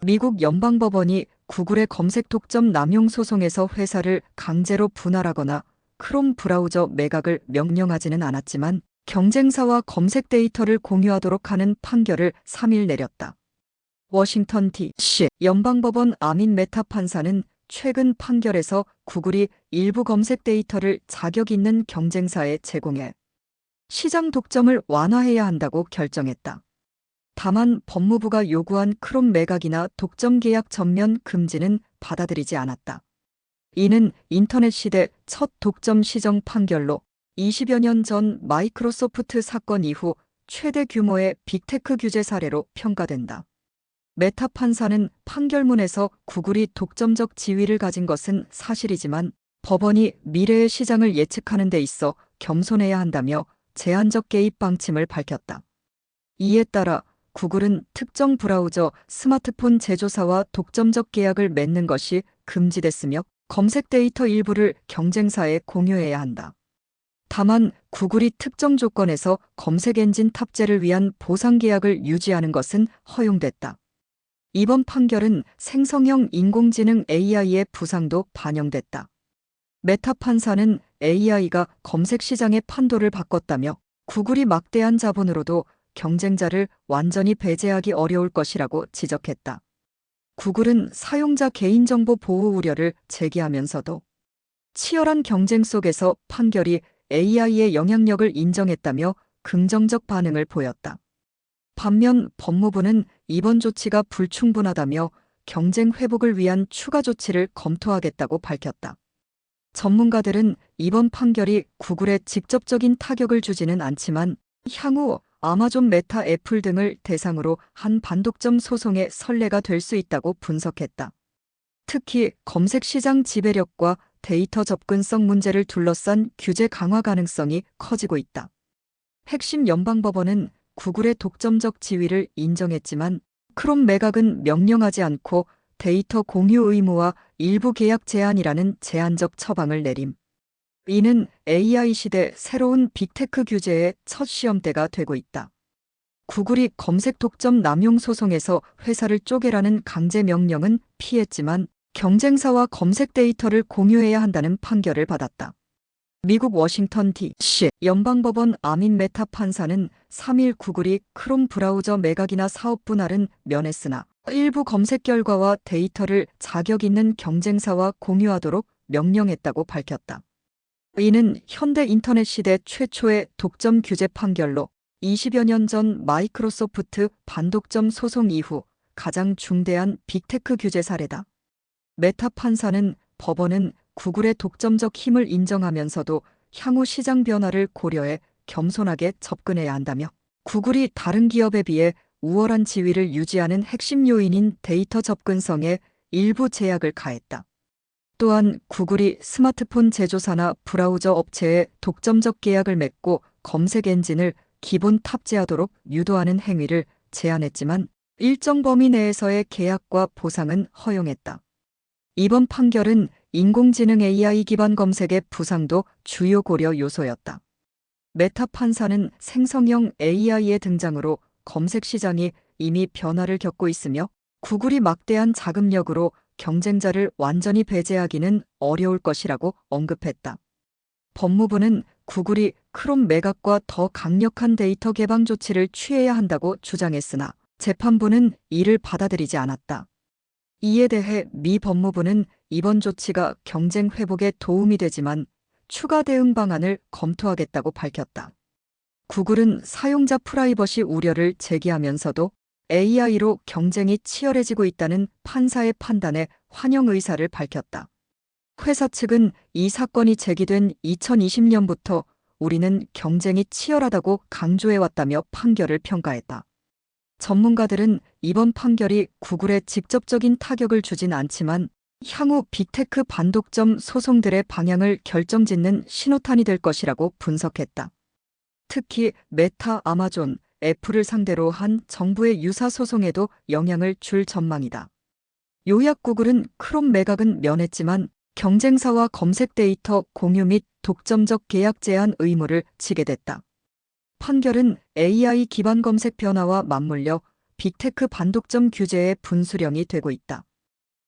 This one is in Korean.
미국 연방법원이 구글의 검색 독점 남용 소송에서 회사를 강제로 분할하거나 크롬 브라우저 매각을 명령하지는 않았지만 경쟁사와 검색 데이터를 공유하도록 하는 판결을 3일 내렸다. 워싱턴 D.C. 연방법원 아민 메타 판사는 최근 판결에서 구글이 일부 검색 데이터를 자격 있는 경쟁사에 제공해 시장 독점을 완화해야 한다고 결정했다. 다만 법무부가 요구한 크롬 매각이나 독점 계약 전면 금지는 받아들이지 않았다. 이는 인터넷 시대 첫 독점 시정 판결로 20여 년 전 마이크로소프트 사건 이후 최대 규모의 빅테크 규제 사례로 평가된다. 메타 판사는 판결문에서 구글이 독점적 지위를 가진 것은 사실이지만 법원이 미래의 시장을 예측하는 데 있어 겸손해야 한다며 제한적 개입 방침을 밝혔다. 이에 따라 구글은 특정 브라우저, 스마트폰 제조사와 독점적 계약을 맺는 것이 금지됐으며 검색 데이터 일부를 경쟁사에 공유해야 한다. 다만 구글이 특정 조건에서 검색 엔진 탑재를 위한 보상 계약을 유지하는 것은 허용됐다. 이번 판결은 생성형 인공지능 AI의 부상도 반영됐다. 메타 판사는 AI가 검색 시장의 판도를 바꿨다며 구글이 막대한 자본으로도 경쟁자를 완전히 배제하기 어려울 것이라고 지적했다. 구글은 사용자 개인정보 보호 우려를 제기하면서도 치열한 경쟁 속에서 판결이 AI의 영향력을 인정했다며 긍정적 반응을 보였다. 반면 법무부는 이번 조치가 불충분하다며 경쟁 회복을 위한 추가 조치를 검토하겠다고 밝혔다. 전문가들은 이번 판결이 구글에 직접적인 타격을 주지는 않지만 향후 아마존, 메타, 애플 등을 대상으로 한 반독점 소송의 선례가 될 수 있다고 분석했다. 특히 검색 시장 지배력과 데이터 접근성 문제를 둘러싼 규제 강화 가능성이 커지고 있다. 핵심 연방법원은 구글의 독점적 지위를 인정했지만 크롬 매각은 명령하지 않고 데이터 공유 의무와 일부 계약 제한이라는 제한적 처방을 내림. 이는 AI 시대 새로운 빅테크 규제의 첫 시험대가 되고 있다. 구글이 검색 독점 남용 소송에서 회사를 쪼개라는 강제 명령은 피했지만 경쟁사와 검색 데이터를 공유해야 한다는 판결을 받았다. 미국 워싱턴 D.C. 연방법원 아민 메타 판사는 3일 구글이 크롬 브라우저 매각이나 사업 분할은 면했으나 일부 검색 결과와 데이터를 자격 있는 경쟁사와 공유하도록 명령했다고 밝혔다. 이는 현대 인터넷 시대 최초의 독점 규제 판결로 20여 년 전 마이크로소프트 반독점 소송 이후 가장 중대한 빅테크 규제 사례다. 메타 판사는 법원은 구글의 독점적 힘을 인정하면서도 향후 시장 변화를 고려해 겸손하게 접근해야 한다며 구글이 다른 기업에 비해 우월한 지위를 유지하는 핵심 요인인 데이터 접근성에 일부 제약을 가했다. 또한 구글이 스마트폰 제조사나 브라우저 업체에 독점적 계약을 맺고 검색 엔진을 기본 탑재하도록 유도하는 행위를 제한했지만 일정 범위 내에서의 계약과 보상은 허용했다. 이번 판결은 인공지능 AI 기반 검색의 부상도 주요 고려 요소였다. 메타 판사는 생성형 AI의 등장으로 검색 시장이 이미 변화를 겪고 있으며 구글이 막대한 자금력으로 경쟁자를 완전히 배제하기는 어려울 것이라고 언급했다. 법무부는 구글이 크롬 매각과 더 강력한 데이터 개방 조치를 취해야 한다고 주장했으나 재판부는 이를 받아들이지 않았다. 이에 대해 미 법무부는 이번 조치가 경쟁 회복에 도움이 되지만 추가 대응 방안을 검토하겠다고 밝혔다. 구글은 사용자 프라이버시 우려를 제기하면서도 AI로 경쟁이 치열해지고 있다는 판사의 판단에 환영 의사를 밝혔다. 회사 측은 이 사건이 제기된 2020년부터 우리는 경쟁이 치열하다고 강조해왔다며 판결을 평가했다. 전문가들은 이번 판결이 구글에 직접적인 타격을 주진 않지만 향후 빅테크 반독점 소송들의 방향을 결정짓는 신호탄이 될 것이라고 분석했다. 특히 메타, 아마존, 애플을 상대로 한 정부의 유사 소송에도 영향을 줄 전망이다. 요약 구글은 크롬 매각은 면했지만 경쟁사와 검색 데이터 공유 및 독점적 계약 제한 의무를 지게 됐다. 판결은 AI 기반 검색 변화와 맞물려 빅테크 반독점 규제의 분수령이 되고 있다.